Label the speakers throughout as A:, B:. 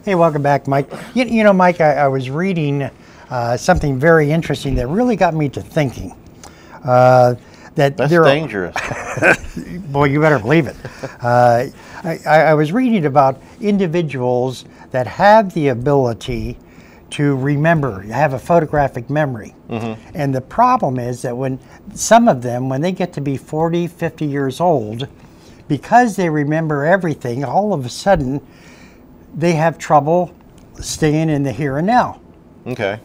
A: Hey, welcome back, Mike. You know, Mike, I was reading something very interesting that really got me to thinking. That's
B: dangerous.
A: Boy, you better believe it. I was reading about individuals that have the ability to remember, have a photographic memory. And the problem is that when some of them, when they get to be 40, 50 years old, because they remember everything, all of a sudden, they have trouble staying in the here and now.
B: Okay.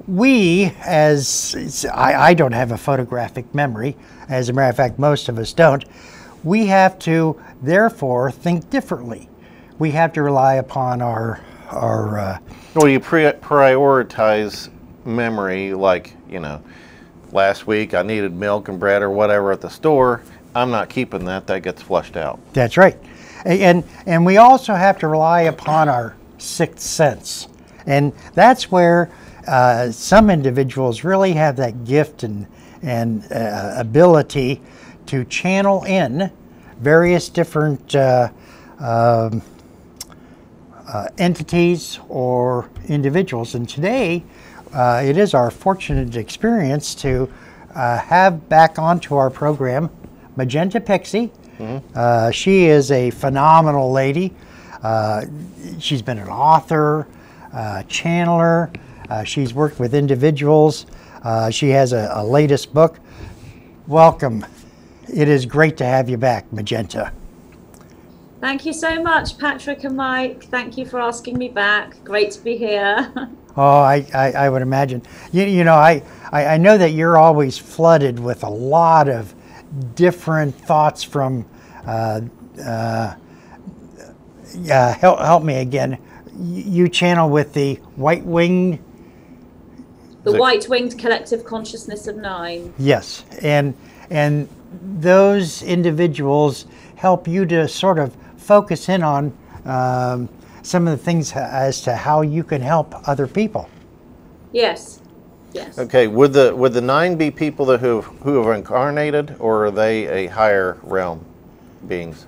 A: We, I don't have a photographic memory. As a matter of fact, most of us don't. We have to, therefore, think differently. We have to rely upon our
B: well, you prioritize memory, like, you know, last week I needed milk and bread or whatever at the store. I'm not keeping that. That gets flushed out.
A: That's right. And we also have to rely upon our sixth sense. And that's where some individuals really have that gift and ability to channel in various different entities or individuals. And today, it is our fortunate experience to have back onto our program Magenta Pixie. She is a phenomenal lady. She's been an author, channeler. She's worked with individuals. She has a latest book. Welcome. It is great to have you back, Magenta.
C: Thank you so much, Patrick and Mike. Thank you for asking me back. Great to be here.
A: Oh, I would imagine. You know, I know that you're always flooded with a lot of different thoughts from, help me again. You channel with the white-winged...
C: The white-winged collective consciousness of 9.
A: Yes, and those individuals help you to sort of focus in on some of the things as to how you can help other people.
C: Yes. Yes.
B: Okay. Would the 9 be people that who have incarnated, or are they a higher realm beings?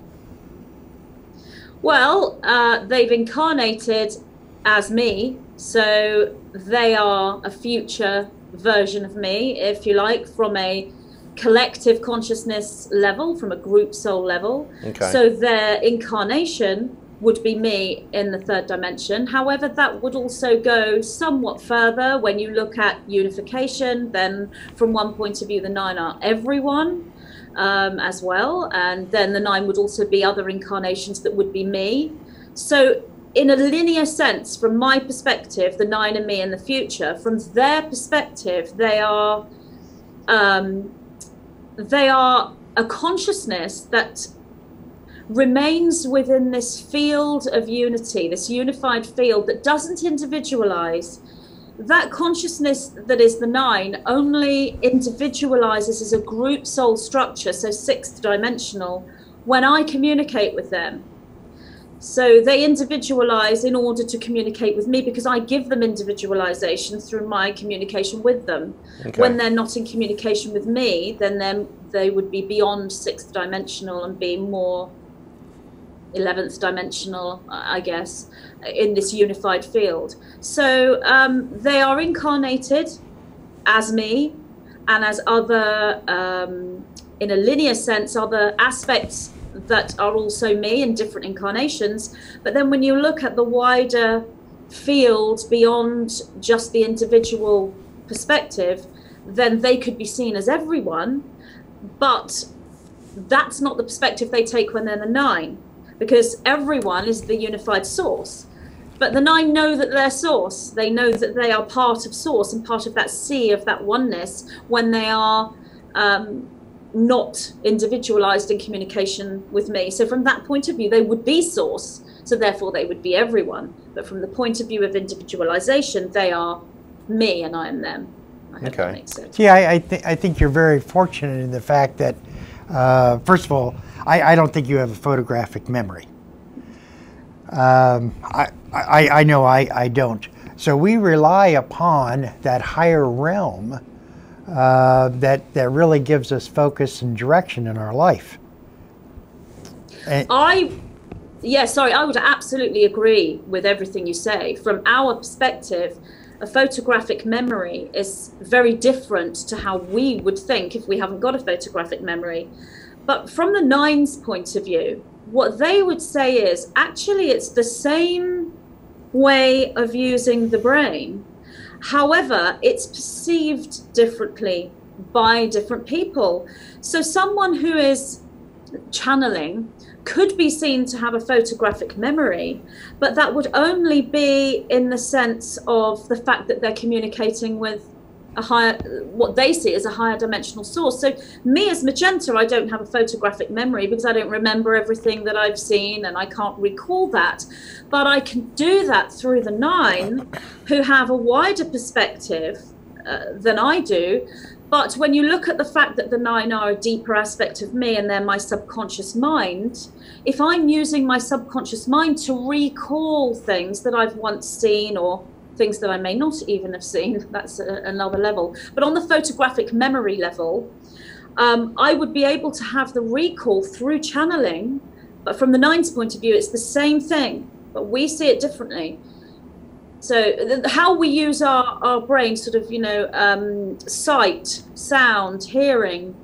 C: Well, they've incarnated as me, so they are a future version of me, if you like, from a collective consciousness level, from a group soul level.
B: Okay.
C: So their incarnation would be me in the 3rd dimension. However, that would also go somewhat further when you look at unification. Then from one point of view, the 9 are everyone as well. And then the 9 would also be other incarnations that would be me. So in a linear sense, from my perspective, the 9 are me in the future. From their perspective, they are a consciousness that remains within this field of unity, this unified field that doesn't individualize. That consciousness that is the 9 only individualizes as a group soul structure, so 6th dimensional, when I communicate with them. So they individualize in order to communicate with me, because I give them individualization through my communication with them. Okay. When they're not in communication with me, then they would be beyond 6th dimensional and be more 11th dimensional, I guess, in this unified field. So they are incarnated as me and as other, in a linear sense, other aspects that are also me in different incarnations. But then when you look at the wider field beyond just the individual perspective, then they could be seen as everyone, but that's not the perspective they take when they're the 9, because everyone is the unified source. But the 9 know that they're source. They know that they are part of source and part of that sea of that oneness when they are not individualized in communication with me. So from that point of view, they would be source, so therefore they would be everyone. But from the point of view of individualization, they are me and I am them. I hope that makes sense.
A: Yeah, I think you're very fortunate in the fact that, first of all, I don't think you have a photographic memory. I know I don't. So we rely upon that higher realm that really gives us focus and direction in our life. And
C: Yeah, sorry, I would absolutely agree with everything you say. From our perspective, a photographic memory is very different to how we would think if we haven't got a photographic memory. But from the nine's point of view, what they would say is actually it's the same way of using the brain. However, it's perceived differently by different people. So someone who is channeling could be seen to have a photographic memory, but that would only be in the sense of the fact that they're communicating with a higher, what they see as a higher dimensional source. So me as Magenta, I don't have a photographic memory because I don't remember everything that I've seen and I can't recall that. But I can do that through the nine, who have a wider perspective than I do. But when you look at the fact that the nine are a deeper aspect of me and they're my subconscious mind, if I'm using my subconscious mind to recall things that I've once seen or things that I may not even have seen, that's another level. But on the photographic memory level, I would be able to have the recall through channeling. But from the nine's point of view, it's the same thing, but we see it differently. So how we use our brain, sort of, you know, sight, sound, hearing,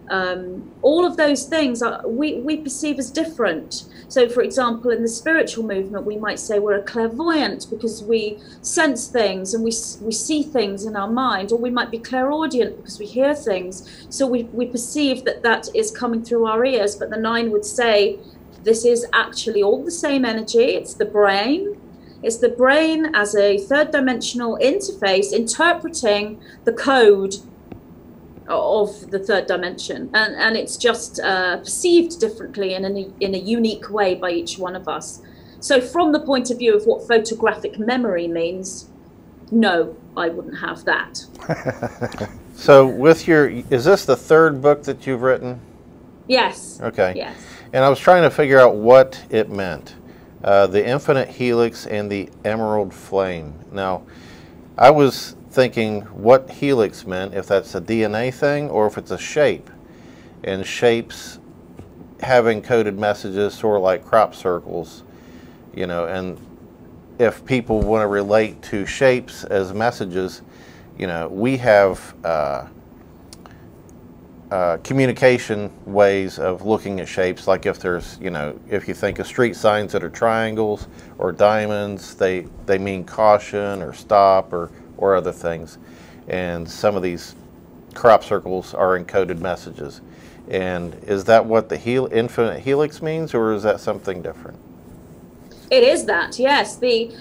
C: all of those things we perceive as different. So, for example, in the spiritual movement, we might say we're a clairvoyant because we sense things and we see things in our mind, or we might be clairaudient because we hear things. So we perceive that is coming through our ears. But the nine would say this is actually all the same energy. It's the brain. It's the brain as a third dimensional interface interpreting the code of the third dimension. And it's just perceived differently in a unique way by each one of us. So from the point of view of what photographic memory means, no, I wouldn't have that.
B: So with is this the third book that you've written?
C: Yes.
B: Okay.
C: Yes.
B: And I was trying to figure out what it meant. The Infinite Helix and the Emerald Flame. Now, I was thinking what helix meant, if that's a DNA thing or if it's a shape. And shapes having coded messages, sort of like crop circles, you know, and if people want to relate to shapes as messages, you know, we have communication ways of looking at shapes, like if there's, you know, if you think of street signs that are triangles or diamonds, they mean caution or stop or other things. And some of these crop circles are encoded messages. And is that what the Infinite Helix means, or is that something different?
C: It is that, yes. The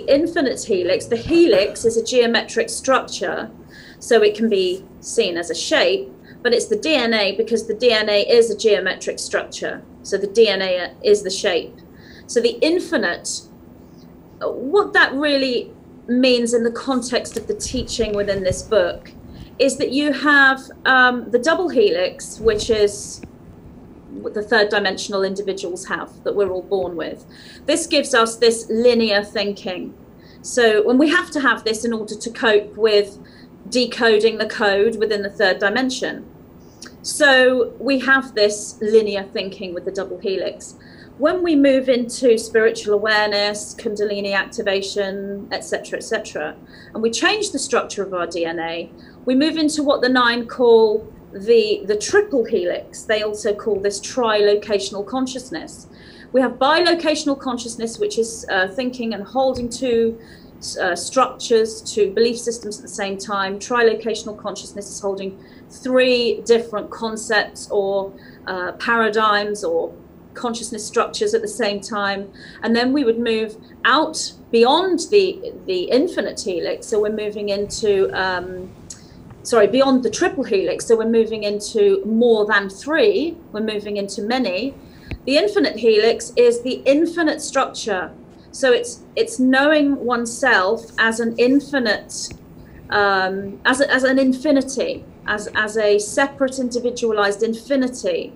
C: Infinite Helix, the helix is a geometric structure, so it can be seen as a shape. But it's the DNA because the DNA is a geometric structure. So the DNA is the shape. So the infinite, what that really means in the context of the teaching within this book is that you have the double helix, which is what the third dimensional individuals have, that we're all born with. This gives us this linear thinking. So when we have to have this in order to cope with decoding the code within the third dimension. So we have this linear thinking with the double helix. When we move into spiritual awareness, Kundalini activation, etc., and we change the structure of our DNA, we move into what the nine call the triple helix. They also call this tri-locational consciousness. We have bilocational consciousness, which is thinking and holding two structures, to belief systems at the same time. Trilocational consciousness is holding three different concepts or paradigms or consciousness structures at the same time. And then we would move out beyond the infinite helix. So we're moving into beyond the triple helix. So we're moving into more than three. We're moving into many. The infinite helix is the infinite structure. So it's knowing oneself as an infinite, as an infinity, as a separate, individualized infinity.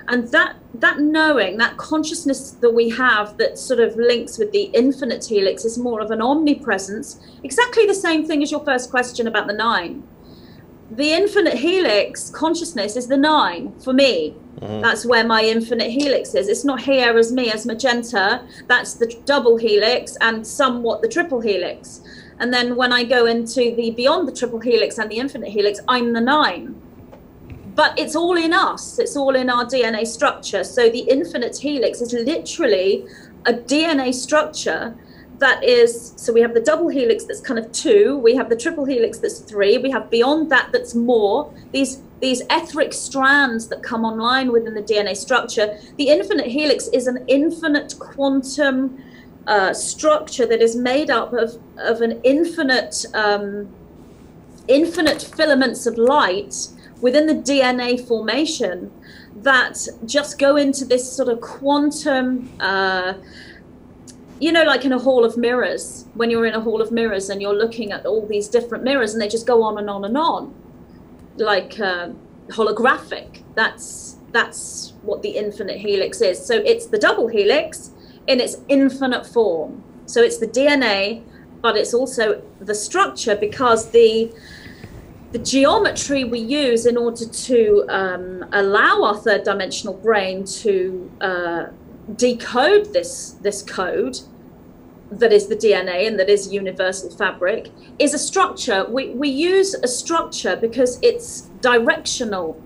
C: And that knowing, that consciousness that we have that sort of links with the infinite helix is more of an omnipresence, exactly the same thing as your first question about the nine. The infinite helix consciousness is the nine for me. That's where my infinite helix is. It's not here as me, as Magenta. That's the double helix and somewhat the triple helix. And then when I go into the beyond the triple helix and the infinite helix, I'm the 9. But it's all in us. It's all in our DNA structure. So the infinite helix is literally a DNA structure that is, so we have the double helix that's kind of 2, we have the triple helix that's 3, we have beyond that that's more, these etheric strands that come online within the DNA structure. The infinite helix is an infinite quantum structure that is made up of an infinite filaments of light within the DNA formation that just go into this sort of quantum, you know, like in a hall of mirrors, when you're in a hall of mirrors and you're looking at all these different mirrors and they just go on and on and on, like holographic. That's what the infinite helix is. So it's the double helix in its infinite form. So it's the DNA, but it's also the structure, because the geometry we use in order to allow our third dimensional brain to decode this code that is the DNA and that is universal fabric is a structure. We use a structure because it's directional.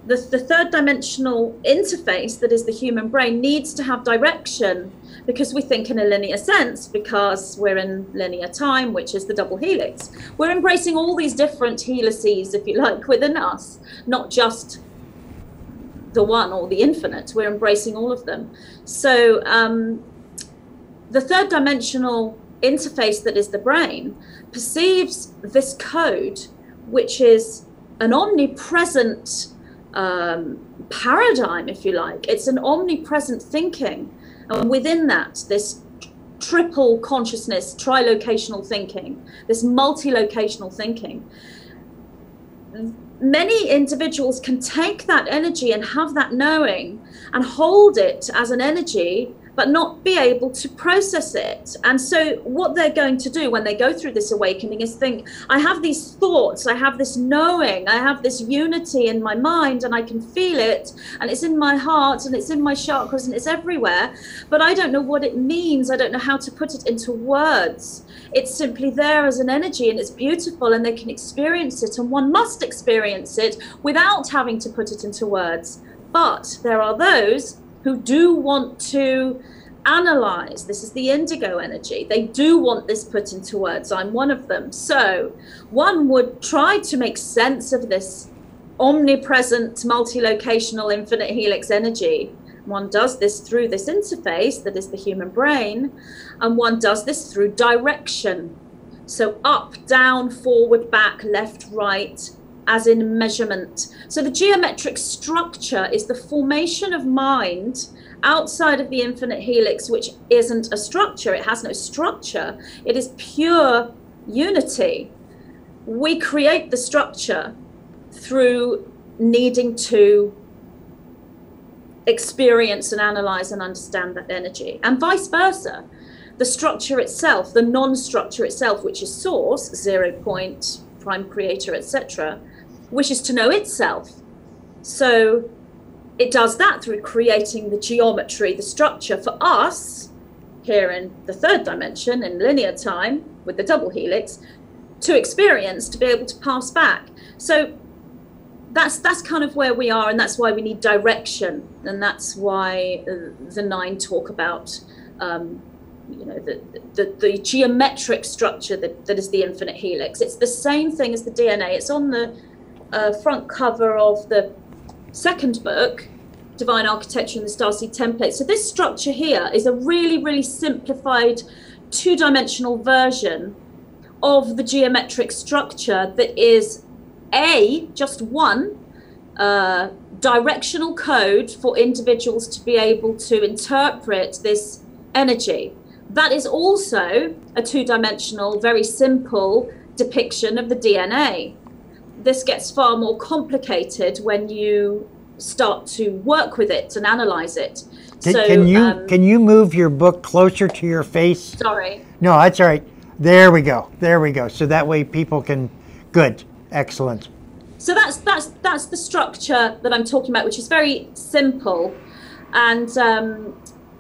C: The third dimensional interface that is the human brain needs to have direction, because we think in a linear sense, because we're in linear time, which is the double helix. We're embracing all these different helices, if you like, within us, not just the one or the infinite. We're embracing all of them. So the third dimensional interface that is the brain perceives this code, which is an omnipresent paradigm, if you like. It's an omnipresent thinking, and within that, this triple consciousness, trilocational thinking, this multi-locational thinking. Many individuals can take that energy and have that knowing and hold it as an energy, but not be able to process it. And so what they're going to do when they go through this awakening is think, I have these thoughts, I have this knowing, I have this unity in my mind, and I can feel it, and it's in my heart, and it's in my chakras, and it's everywhere, but I don't know what it means. I don't know how to put it into words. It's simply there as an energy, and it's beautiful, and they can experience it, and one must experience it without having to put it into words. But there are those who do want to analyze. This is the indigo energy. They do want this put into words. I'm one of them. So one would try to make sense of this omnipresent, multi-locational, infinite helix energy. One does this through this interface that is the human brain, and one does this through direction. So up, down, forward, back, left, right, as in measurement. So the geometric structure is the formation of mind outside of the infinite helix, which isn't a structure. It has no structure. It is pure unity. We create the structure through needing to experience and analyze and understand that energy, and vice versa. The structure itself, the non-structure itself, which is source, 0 point, prime creator, etc., wishes to know itself. So it does that through creating the geometry, the structure for us here in the third dimension in linear time with the double helix to experience, to be able to pass back. So that's kind of where we are, and that's why we need direction, and that's why the 9 talk about you know, the geometric structure that is the infinite helix. It's the same thing as the DNA. It's on the front cover of the second book, Divine Architecture and the Starseed Template. So this structure here is a really, really simplified 2-dimensional version of the geometric structure that is just one directional code for individuals to be able to interpret this energy. That is also a 2-dimensional, very simple depiction of the DNA. This gets far more complicated when you start to work with it and analyze it.
A: Can you move your book closer to your face?
C: Sorry.
A: No, that's all right. There we go. There we go. So that way people can, good, excellent.
C: So that's the structure that I'm talking about, which is very simple. And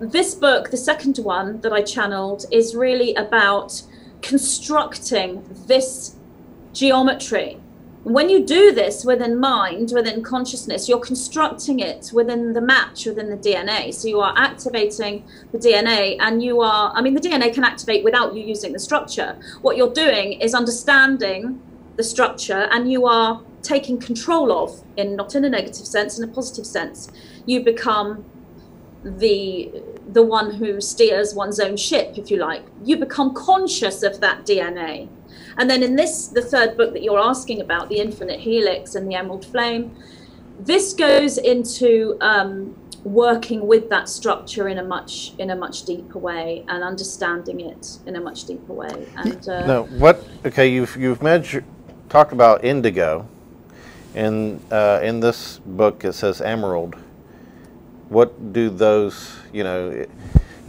C: this book, the second one that I channeled, is really about constructing this geometry. When you do this within mind, within consciousness, you're constructing it within the match, within the DNA. So you are activating the DNA, and you are, I mean, the DNA can activate without you using the structure. What you're doing is understanding the structure, and you are taking control of, not in a negative sense, in a positive sense. You become the one who steers one's own ship, if you like. You become conscious of that DNA. And then in this, the third book that you're asking about, the Infinite Helix and the Emerald Flame, this goes into working with that structure in a much deeper way, and understanding it in a much deeper way. And
B: no, okay, you've talked about indigo, and in this book it says emerald. What do those, you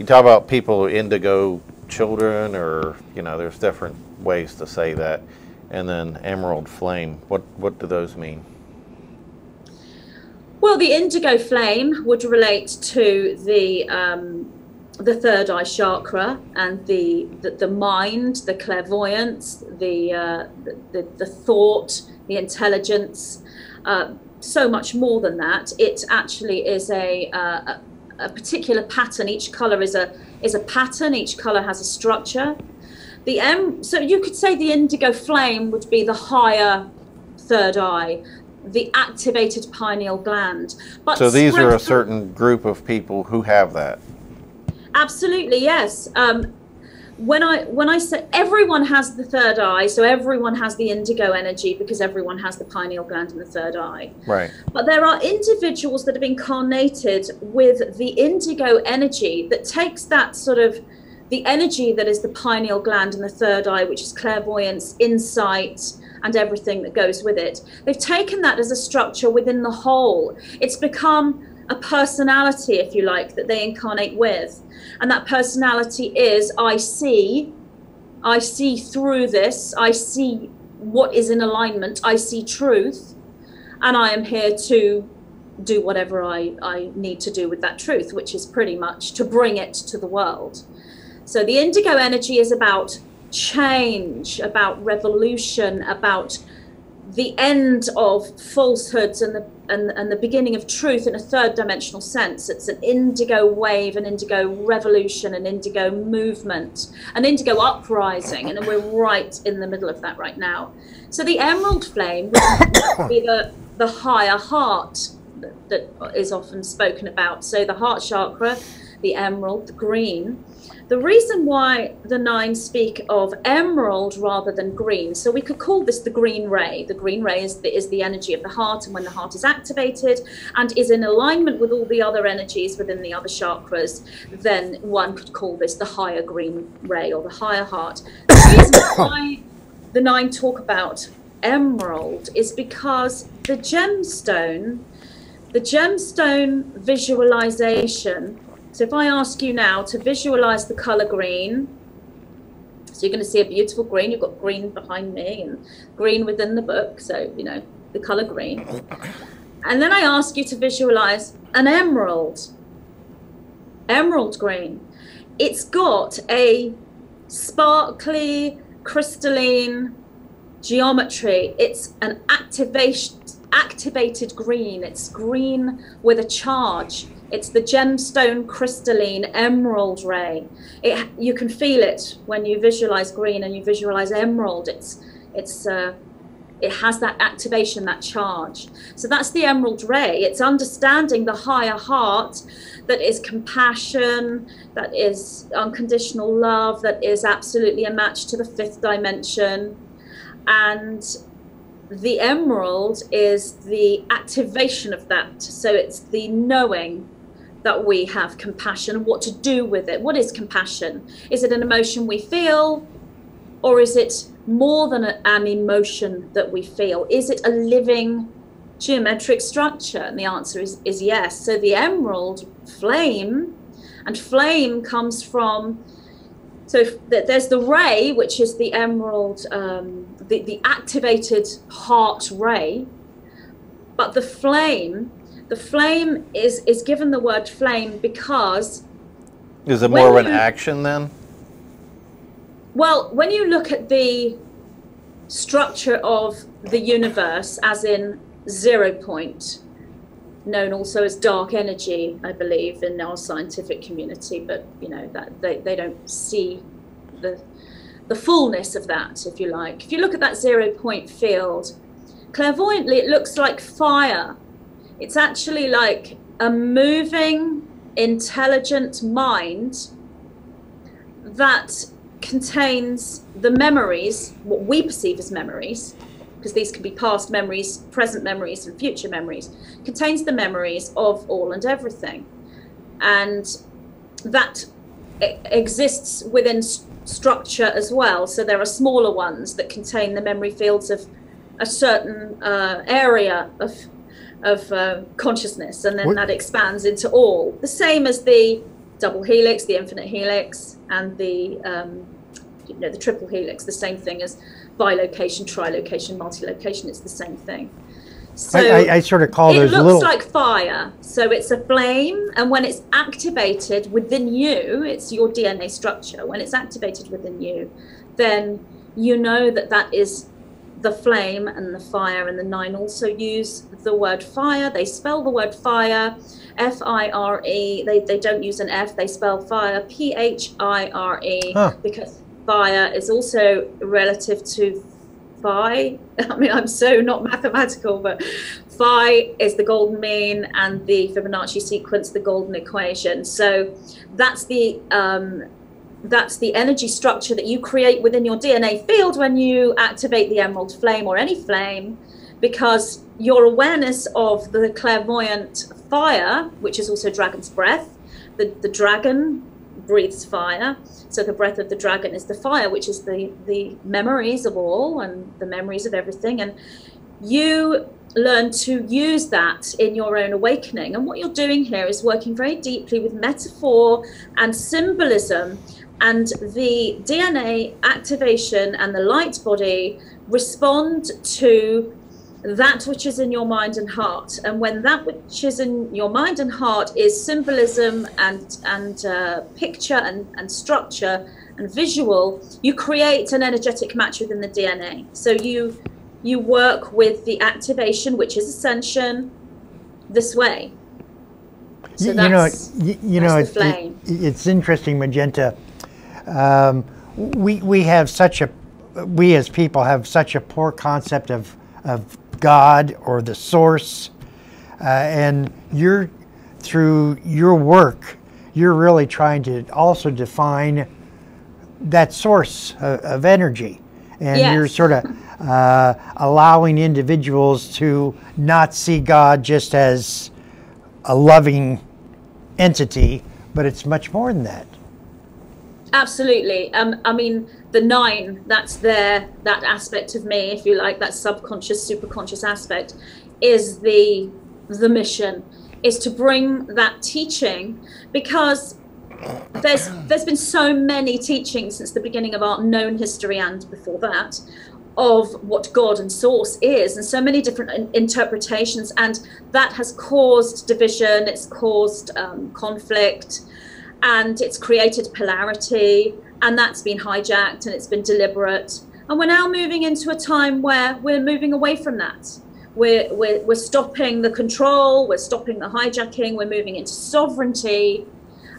B: talk about people, indigo children, or there's different ways to say that, and then emerald flame. What do those mean?
C: Well, the indigo flame would relate to the third eye chakra, and the mind, the clairvoyance, the thought, the intelligence. So much more than that. It actually is a particular pattern. Each color is a pattern. Each color has a structure. So you could say the indigo flame would be the higher third eye, the activated pineal gland. But
B: so these are a certain group of people who have that.
C: Absolutely, yes. When I say everyone has the third eye, so everyone has the indigo energy, because everyone has the pineal gland in the third eye.
B: Right.
C: But there are individuals that have incarnated with the indigo energy that takes that sort of the energy that is the pineal gland in the third eye, which is clairvoyance, insight, and everything that goes with it. They've taken that as a structure within the whole. It's become a personality, if you like, that they incarnate with. And that personality is, I see through this, I see what is in alignment, I see truth, and I am here to do whatever I need to do with that truth, which is pretty much to bring it to the world. So the indigo energy is about change, about revolution, about the end of falsehoods and the beginning of truth in a third dimensional sense. It's an indigo wave, an indigo revolution, an indigo movement, an indigo uprising, and we're right in the middle of that right now. So the emerald flame would be the higher heart that is often spoken about. So the heart chakra, the emerald, the green. The reason why the nine speak of emerald rather than green, so we could call this the green ray. The green ray is the energy of the heart, and when the heart is activated and is in alignment with all the other energies within the other chakras, then one could call this the higher green ray or the higher heart. The reason why the nine talk about emerald is because the gemstone visualization. So if I ask you now to visualize the color green, so you're going to see a beautiful green. You've got green behind me and green within the book. So, the color green. And then I ask you to visualize an emerald green. It's got a sparkly, crystalline geometry. It's an activated green. It's green with a charge. It's the gemstone crystalline emerald ray. You can feel it when you visualize green and you visualize emerald. It has that activation, that charge. So that's the emerald ray. It's understanding the higher heart, that is compassion, that is unconditional love, that is absolutely a match to the fifth dimension. And the emerald is the activation of that. So it's the knowing that we have compassion, what to do with it. What is compassion? Is it an emotion we feel, or is it more than an emotion that we feel? Is it a living geometric structure? And the answer is yes. So the emerald flame, and flame comes from So there's the ray, which is the emerald, the activated heart ray. But the flame is given the word flame because...
B: Is it more of an action then?
C: Well, when you look at the structure of the universe, as in 0 point, known also as dark energy, I believe, in our scientific community, but you know that they don't see the fullness of that, if you like. If you look at that 0 point field, clairvoyantly, it looks like fire. It's actually like a moving, intelligent mind that contains the memories, what we perceive as memories, because these can be past memories, present memories, and future memories, contains the memories of all and everything. And that exists within structure as well. So there are smaller ones that contain the memory fields of a certain area of consciousness, and then that expands into all. The same as the double helix, the infinite helix, and the the triple helix. The same thing as bilocation, trilocation, multilocation. It's the same thing. So
A: I sort of call those little...
C: It looks like fire. So it's a flame, and when it's activated within you, it's your DNA structure. When it's activated within you, then you know that that is the flame and the fire. And the 9 also use the word fire. They spell the word fire, F-I-R-E. They don't use an F. They spell fire, P-H-I-R-E, because fire is also relative to phi. I mean, I'm so not mathematical, but phi is the golden mean, and the Fibonacci sequence, the golden equation. So that's the energy structure that you create within your DNA field when you activate the emerald flame or any flame, because your awareness of the clairvoyant fire, which is also dragon's breath, the dragon breathes fire. So the breath of the dragon is the fire, which is the memories of all and the memories of everything. And you learn to use that in your own awakening. And what you're doing here is working very deeply with metaphor and symbolism. And the DNA activation and the light body respond to that which is in your mind and heart. And when that which is in your mind and heart is symbolism and picture and structure and visual, you create an energetic match within the DNA. So you work with the activation, which is ascension, this way. So that's the flame.
A: It's interesting, Magenta. We as people have such a poor concept of God or the source, and through your work, you're really trying to also define that source of energy, and
C: yes.
A: You're sort of allowing individuals to not see God just as a loving entity, but it's much more than that.
C: Absolutely. I mean, the 9, that's that aspect of me, if you like, that subconscious, superconscious aspect, is the mission, is to bring that teaching, because there's been so many teachings since the beginning of our known history and before that of what God and source is, and so many different interpretations, and that has caused division, it's caused conflict, and it's created polarity, and that's been hijacked and it's been deliberate. And we're now moving into a time where we're moving away from that. We're stopping the control, we're stopping the hijacking, we're moving into sovereignty,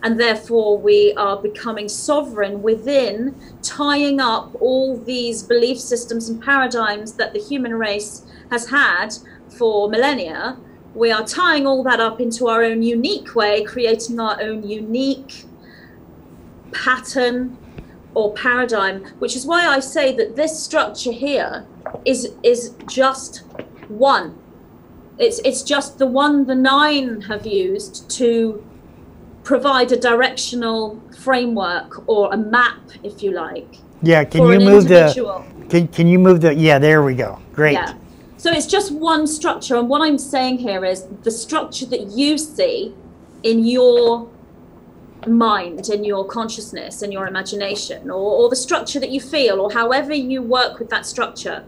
C: and therefore we are becoming sovereign within tying up all these belief systems and paradigms that the human race has had for millennia. We are tying all that up into our own unique way, creating our own unique pattern or paradigm, which is why I say that this structure here is just one. It's just the one the 9 have used to provide a directional framework or a map, if you like.
A: Yeah, can you move the yeah, there we go. Great.
C: Yeah. So it's just one structure, and what I'm saying here is the structure that you see in your mind, in your consciousness, in your imagination, or the structure that you feel, or however you work with that structure,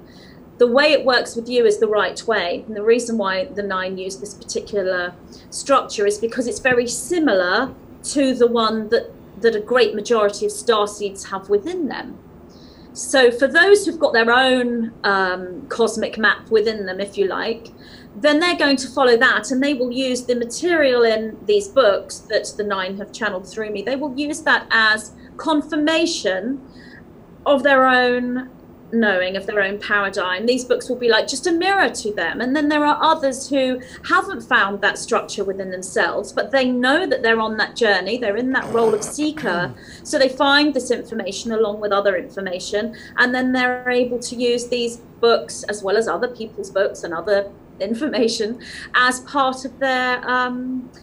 C: the way it works with you is the right way. And the reason why the 9 use this particular structure is because it's very similar to the one that a great majority of starseeds have within them. So for those who've got their own cosmic map within them, if you like, then they're going to follow that, and they will use the material in these books that the 9 have channeled through me. They will use that as confirmation of their own knowing, of their own paradigm. These books will be like just a mirror to them. And then there are others who haven't found that structure within themselves, but they know that they're on that journey. They're in that role of seeker. So they find this information along with other information, and then they're able to use these books as well as other people's books and other information as part of their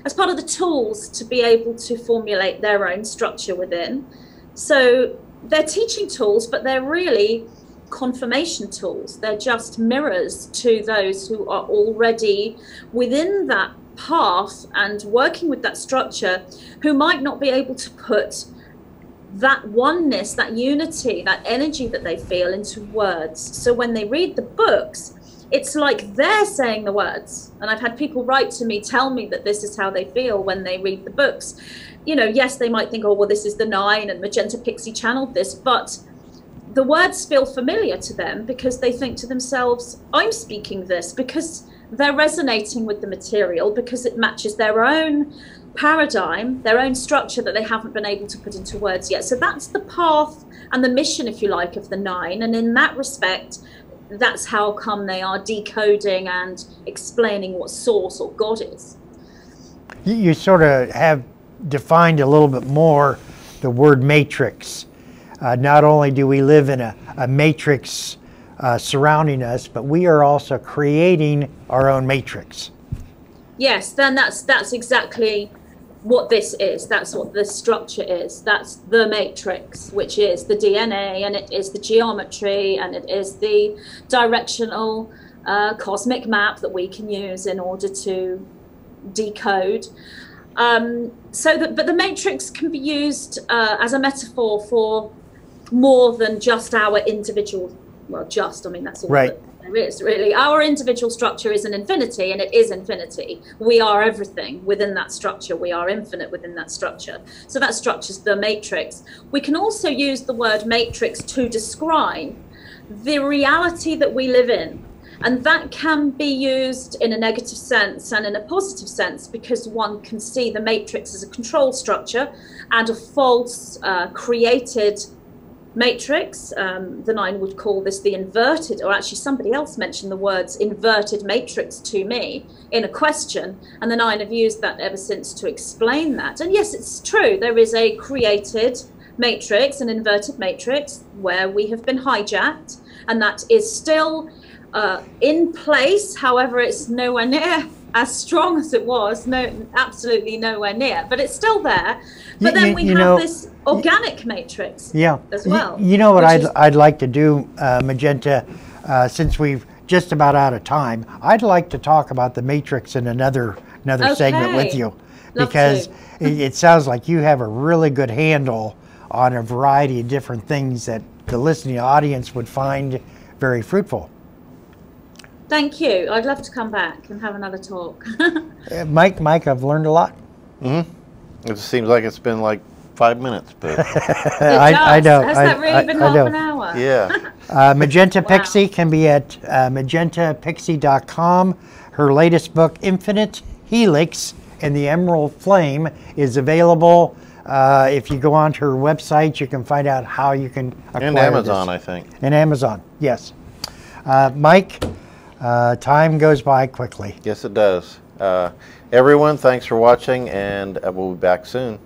C: as part of the tools to be able to formulate their own structure within. So they're teaching tools, but they're really confirmation tools. They're just mirrors to those who are already within that path and working with that structure, who might not be able to put that oneness, that unity, that energy that they feel into words. So when they read the books, it's like they're saying the words. And I've had people write to me, tell me that this is how they feel when they read the books. You know, yes, they might think, oh, well, this is the 9 and Magenta Pixie channeled this, but the words feel familiar to them because they think to themselves, I'm speaking this, because they're resonating with the material, because it matches their own paradigm, their own structure that they haven't been able to put into words yet. So that's the path and the mission, if you like, of the 9. And in that respect, that's how come they are decoding and explaining what source or God is.
A: You sort of have defined a little bit more the word matrix. Not only do we live in a matrix surrounding us, but we are also creating our own matrix.
C: Yes, then that's exactly what this is. That's what the structure is. That's the matrix, which is the DNA, and it is the geometry, and it is the directional cosmic map that we can use in order to decode. But the matrix can be used as a metaphor for more than just our individual, well, I mean, that's all
A: right.
C: That there is, really. Our individual structure is an infinity, and it is infinity. We are everything within that structure. We are infinite within that structure. So that structure's the matrix. We can also use the word matrix to describe the reality that we live in. And that can be used in a negative sense and in a positive sense, because one can see the matrix as a control structure and a false created matrix. The 9 would call this the inverted, or actually somebody else mentioned the words inverted matrix to me in a question, and the 9 have used that ever since to explain that. And yes, it's true, there is a created matrix, an inverted matrix, where we have been hijacked, and that is still in place. However, it's nowhere near as strong as it was. No, absolutely nowhere near, but it's still there. But then we have this organic matrix as well.
A: You know what I'd like to do, Magenta, since we've just about out of time, I'd like to talk about the matrix in another segment with you, because it sounds like you have a really good handle on a variety of different things that the listening audience would find very fruitful.
C: Thank you. I'd love to come back and have another talk.
A: Mike, I've learned a lot.
B: Mm-hmm. It seems like it's been like 5 minutes, but
A: I know.
C: Has that really been half an hour?
B: Yeah.
A: Magenta
C: Wow.
A: Pixie can be at magentapixie.com. Her latest book, Infinite Helix and the Emerald Flame, is available. If you go onto her website, you can find out how you can acquire
B: And Amazon,
A: this.
B: I think.
A: And Amazon, yes. Mike, time goes by quickly.
B: Yes, it does. Everyone, thanks for watching, and we'll be back soon.